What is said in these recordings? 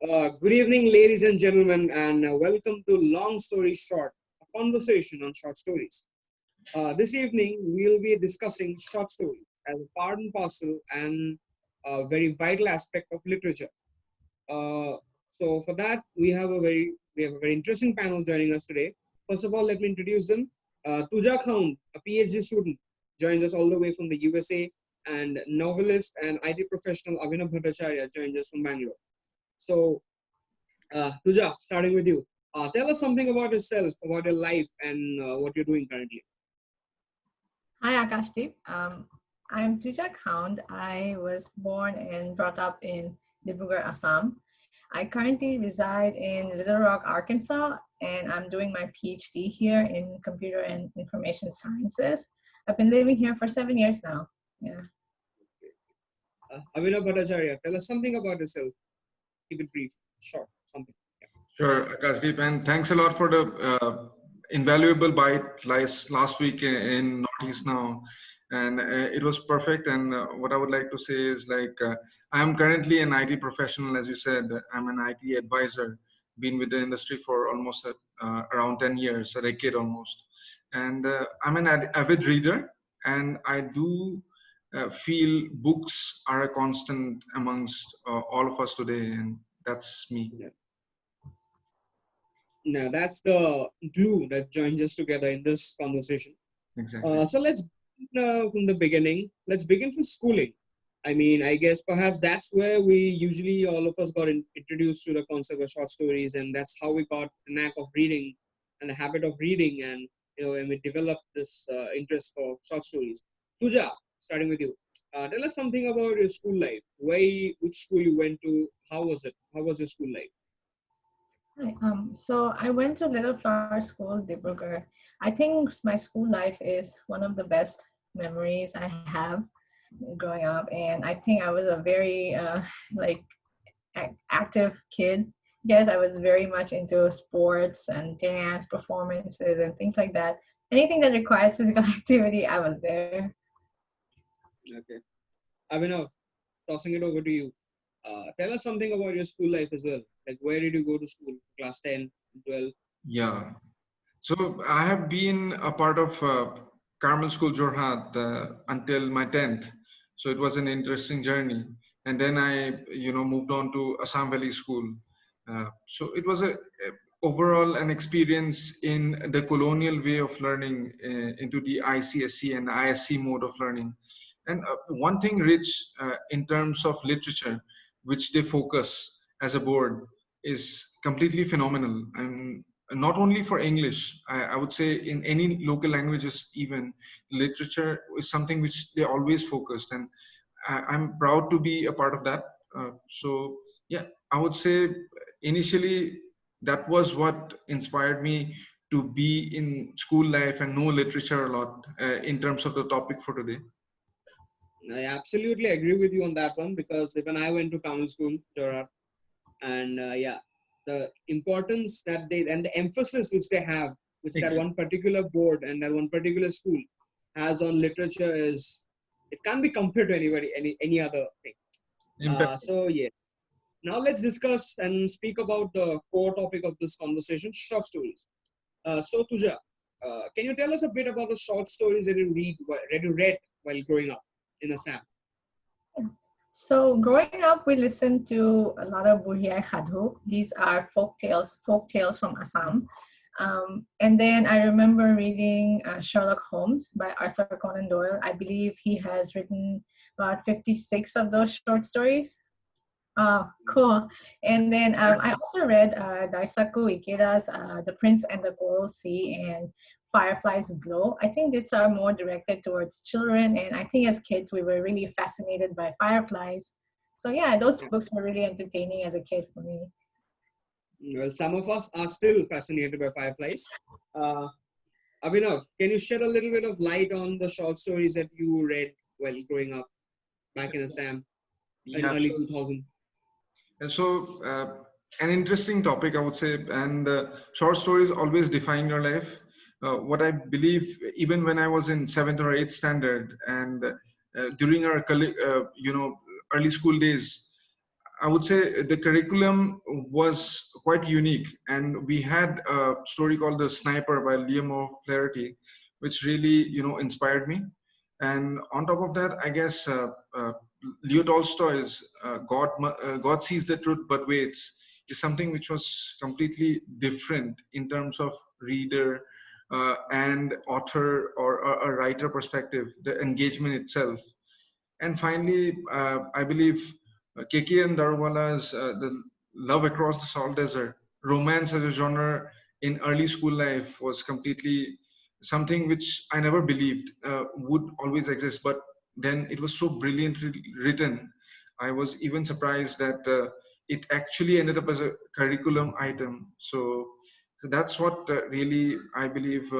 Good evening, ladies and gentlemen, and welcome to Long Story Short, a conversation on short stories. This evening, we'll be discussing short stories as a part and parcel and a very vital aspect of literature. Uh, so, for that, we have a very interesting panel joining us today. First of all, let me introduce them. Tuja Khan, a PhD student, joins us all the way from the USA, and novelist and IT professional Abhinav Bhattacharya joins us from Bangalore. So, Tuja, starting with you. Tell us something about yourself, about your life, and what you're doing currently. Hi, Akashdeep. I'm Tuja Khand. I was born and brought up in Dibrugarh, Assam. I currently reside in Little Rock, Arkansas, and I'm doing my PhD here in computer and information sciences. I've been living here for 7 years now. Yeah. Abhinav Bhattacharya, tell us something about yourself. Keep it brief, short, something. Yeah. Sure, Akashdeep, and thanks a lot for the invaluable bite last week in Northeast now, and it was perfect. And what I would like to say is I am currently an IT professional, as you said. I'm an IT advisor, been with the industry for almost around 10 years, a decade almost, and I'm an avid reader, and I do feel books are a constant amongst all of us today, and that's me. Yeah. Now, that's the glue that joins us together in this conversation. Exactly. So let's begin, from the beginning. Let's begin from schooling. I mean, I guess perhaps that's where we usually all of us got introduced to the concept of short stories, and that's how we got the knack of reading and the habit of reading, and and we developed this interest for short stories. Tuja, starting with you, tell us something about your school life. Which school you went to? How was it? How was your school life? Hi. So I went to Little Flower School, Dibrugarh. I think my school life is one of the best memories I have growing up, and I think I was a very like active kid. Yes, I was very much into sports and dance performances and things like that. Anything that requires physical activity, I was there. Okay, Abhinav, tossing it over to you. Tell us something about your school life as well. Like, where did you go to school? Class 10, 12? Yeah. So I have been a part of Carmel School Jorhat until my 10th. So it was an interesting journey. And then I, moved on to Assam Valley School. So it was overall an experience in the colonial way of learning into the ICSC and ISC mode of learning. And one thing rich in terms of literature, which they focus as a board, is completely phenomenal. And not only for English, I would say in any local languages, even literature is something which they always focused. And I'm proud to be a part of that. So, yeah, I would say initially that was what inspired me to be in school life and know literature a lot in terms of the topic for today. I absolutely agree with you on that one because even I went to Tamil school, Jorhat, and yeah, the importance that they and the emphasis which they have, which that Exactly. one particular board and that one particular school has on literature is it can't be compared to anybody any other thing. So yeah, now let's discuss and speak about the core topic of this conversation: short stories. So Tuja, can you tell us a bit about the short stories that you read while growing up in Assam? So growing up, we listened to a lot of Burhiai Khadhu. These are folk tales from Assam. And then I remember reading Sherlock Holmes by Arthur Conan Doyle. I believe he has written about 56 of those short stories. Oh, cool. And then I also read Daisaku Ikeda's The Prince and the Coral Sea and Firefly's Glow. I think these are more directed towards children. And I think as kids, we were really fascinated by fireflies. So yeah, those books were really entertaining as a kid for me. Well, some of us are still fascinated by fireflies. Uh, Abhinav, can you shed a little bit of light on the short stories that you read while growing up back in Assam in Yeah, early 2000? an interesting topic, I would say, and short stories always define your life. What I believe, even when I was in seventh or eighth standard, and during our early school days, I would say the curriculum was quite unique, and we had a story called "The Sniper" by Liam O'Flaherty, which really, inspired me. And on top of that, I guess Leo Tolstoy's "God sees the truth but waits" is something which was completely different in terms of reader and author or a writer perspective, the engagement itself. And finally, I believe K.K. and Darwala's The Love Across the Salt Desert, romance as a genre in early school life was completely something which I never believed would always exist. But then it was so brilliantly written. I was even surprised that it actually ended up as a curriculum item. So that's what really I believe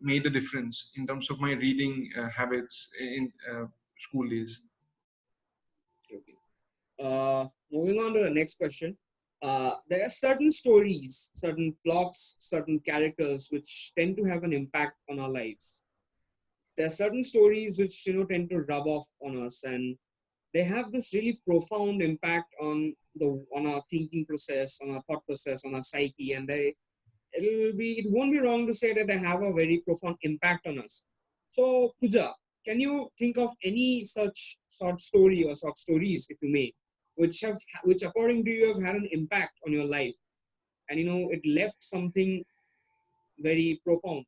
made a difference in terms of my reading habits in school days. Okay. Moving on to the next question. There are certain stories, certain plots, certain characters which tend to have an impact on our lives. There are certain stories which tend to rub off on us, and they have this really profound impact on our thinking process, on our thought process, on our psyche, and it won't be wrong to say that they have a very profound impact on us. So, Puja, can you think of any such short story or short stories, if you may, which according to you have had an impact on your life, and it left something very profound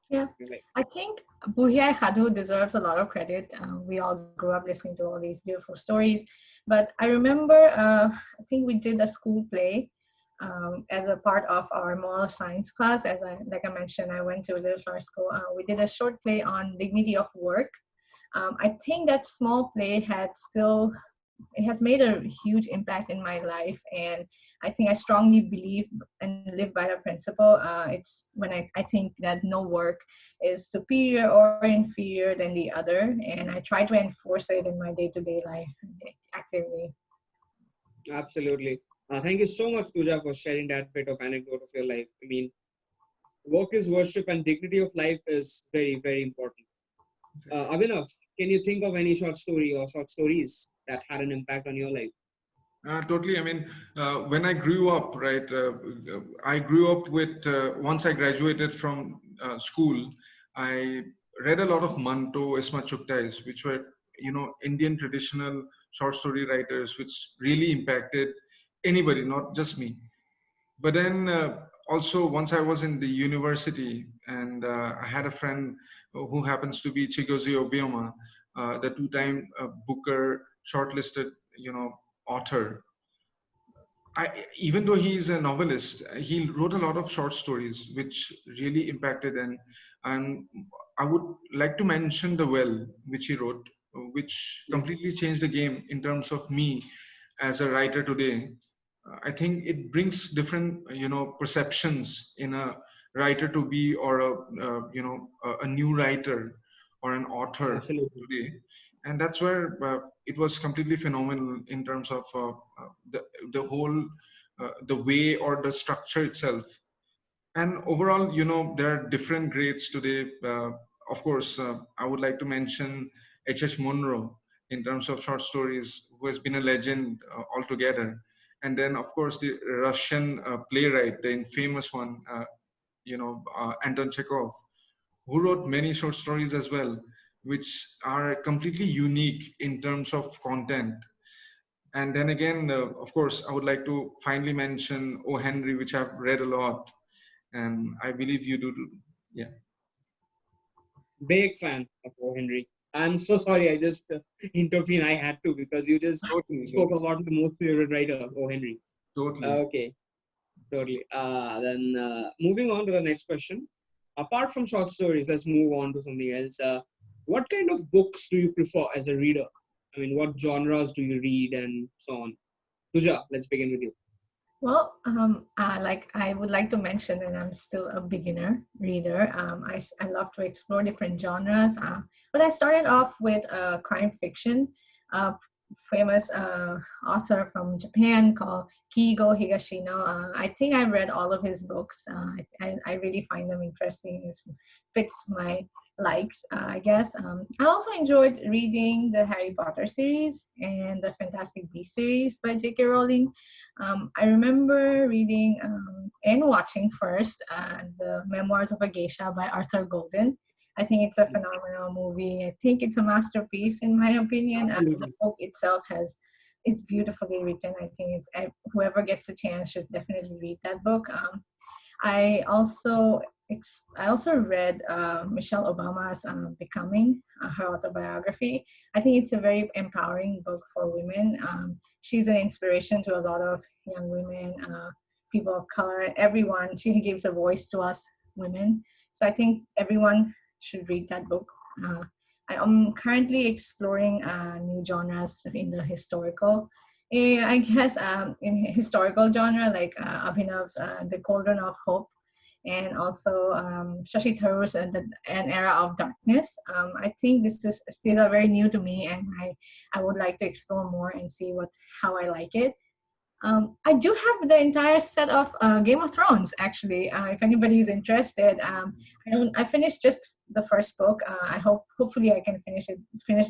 Yeah, in your life? I think Buhiai Khadhu deserves a lot of credit. We all grew up listening to all these beautiful stories. But I remember, I think we did a school play as a part of our moral science class. Like I mentioned, I went to a little flower school. We did a short play on dignity of work. I think that small play it has made a huge impact in my life, and I think I strongly believe and live by the principle. It's when I think that no work is superior or inferior than the other, and I try to enforce it in my day-to-day life activities. Absolutely. Thank you so much, Puja, for sharing that bit of anecdote of your life. I mean, work is worship, and dignity of life is very, very important. Abhinav, can you think of any short story or short stories that had an impact on your life? Totally. I mean, when I grew up, right, I grew up with, once I graduated from school, I read a lot of Manto, Esma Chugtais, which were, Indian traditional short story writers, which really impacted anybody, not just me. But then also, once I was in the university, and I had a friend who happens to be Chigozie Obioma, the two-time Booker shortlisted, author. Even though he's a novelist, he wrote a lot of short stories which really impacted, and I would like to mention The Well, which he wrote, which Yeah, completely changed the game in terms of me as a writer today. I think it brings different, perceptions in a writer to be, or a new writer or an author absolutely. today. And that's where it was completely phenomenal in terms of the the whole the way or the structure itself. And overall, there are different grades today. Of course, I would like to mention H.H. Munro in terms of short stories, who has been a legend altogether. And then, of course, the Russian playwright, the infamous one, Anton Chekhov, who wrote many short stories as well, which are completely unique in terms of content. And then again, of course, I would like to finally mention O. Henry, which I've read a lot, and I believe you do. Yeah, Big fan of O. Henry. I'm so sorry, I just intervened. I had to because you just totally, spoke totally, about the most favorite writer, O. Henry. totally. Okay, totally. Then moving on to the next question. Apart from short stories, let's move on to something else. What kind of books do you prefer as a reader? I mean, what genres do you read and so on? Tuja, let's begin with you. Well, like I would like to mention that I'm still a beginner reader. I love to explore different genres. But I started off with crime fiction. famous author from Japan called Kigo Higashino. I think I've read all of his books. I really find them interesting. It fits my likes, I guess. I also enjoyed reading the Harry Potter series and the Fantastic Beasts series by J.K. Rowling. I remember reading and watching first the Memoirs of a Geisha by Arthur Golden. I think it's a phenomenal movie. I think it's a masterpiece in my opinion. The Absolutely. book itself has is beautifully written. I think whoever gets a chance should definitely read that book. I also I also read Michelle Obama's Becoming, her autobiography. I think it's a very empowering book for women. She's an inspiration to a lot of young women, people of color, everyone. She gives a voice to us women. So I think everyone should read that book. Uh, I am currently exploring new genres in the historical. I guess in historical genre like Abhinav's The Cauldron of Hope and also Shashi Tharoor's An Era of Darkness. I think this is still very new to me, and I would like to explore more and see how I like it. I do have the entire set of Game of Thrones. Actually, if anybody is interested, I finished just the first book. I hopefully I can finish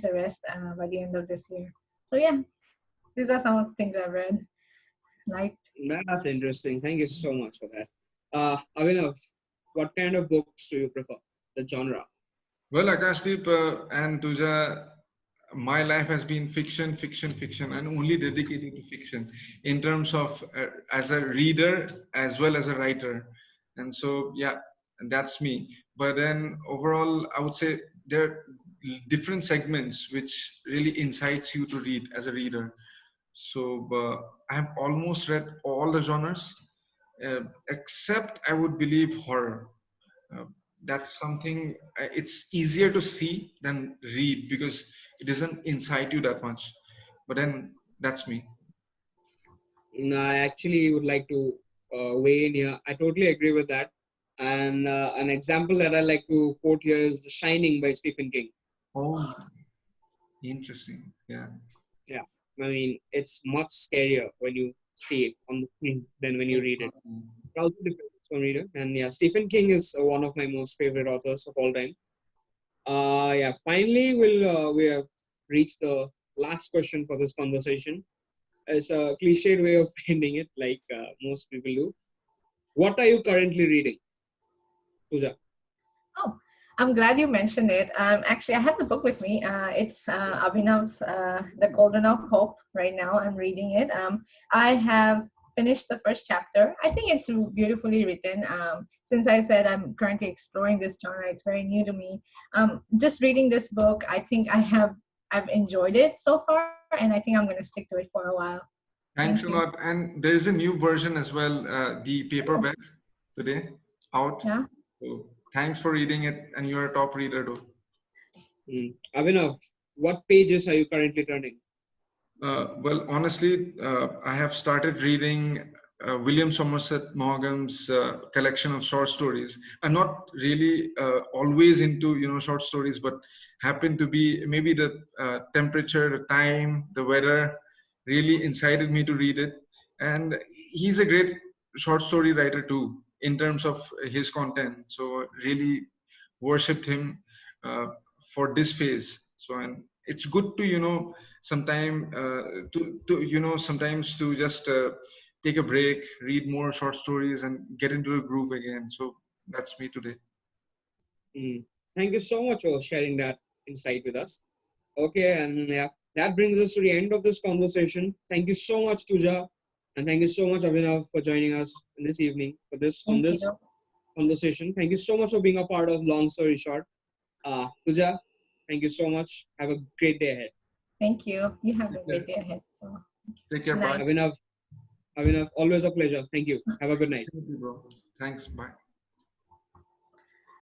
the rest by the end of this year. So yeah, these are some of the things I've read. Like That's interesting. Thank you so much for that. Avinav, what kind of books do you prefer? The genre? Well, Akashdeep and Tuja, my life has been fiction, fiction, fiction, and only dedicated to fiction in terms of as a reader as well as a writer. And so, yeah, that's me. But then overall, I would say there are different segments which really incites you to read as a reader. So I have almost read all the genres, except I would believe horror. Uh, that's something it's easier to see than read because it doesn't incite you that much. But then that's me. I actually would like to weigh in here. I totally agree with that. And an example that I like to quote here is The Shining by Stephen King. Oh, interesting. Yeah. Yeah, I mean, it's much scarier when you see it on the screen than when you read it. It also depends on reader. And yeah, Stephen King is one of my most favorite authors of all time. Yeah, finally, we have reached the last question for this conversation. It's a cliched way of ending it, like most people do. What are you currently reading, Pooja? oh, I'm glad you mentioned it. Actually, I have the book with me. It's Abhinav's The Golden of Hope. Right now, I'm reading it. I have finished the first chapter. I think it's beautifully written. Since I said I'm currently exploring this genre, it's very new to me. Just reading this book, I think I've enjoyed it so far, and I think I'm going to stick to it for a while. Thank Thanks a you. lot. And there's a new version as well, the Oh, paperback today out. yeah. So thanks for reading it, and you're a top reader too. Abhinav, what pages are you currently turning? Well, honestly, I have started reading William Somerset Maugham's collection of short stories. I'm not really always into short stories, but happen to be maybe the temperature, the time, the weather really incited me to read it. And he's a great short story writer too, in terms of his content. So really worshipped him uh, for this phase. So and it's good to sometime sometimes to just take a break, read more short stories, and get into the groove again. So that's me today. Mm. Thank you so much for sharing that insight with us. Okay, and yeah, that brings us to the end of this conversation. Thank you so much, Tuja, and thank you so much, Abhinav, for joining us this evening for this on Thank this you. conversation. Thank you so much for being a part of Long Story Short. Tuja, thank you so much. Have a great day ahead. Thank you. You have a Take care. great day ahead. So, Take care. good Bye. night. Abhinav, always a pleasure. Thank you. Have a good night. Thank you, bro. Thanks. Bye.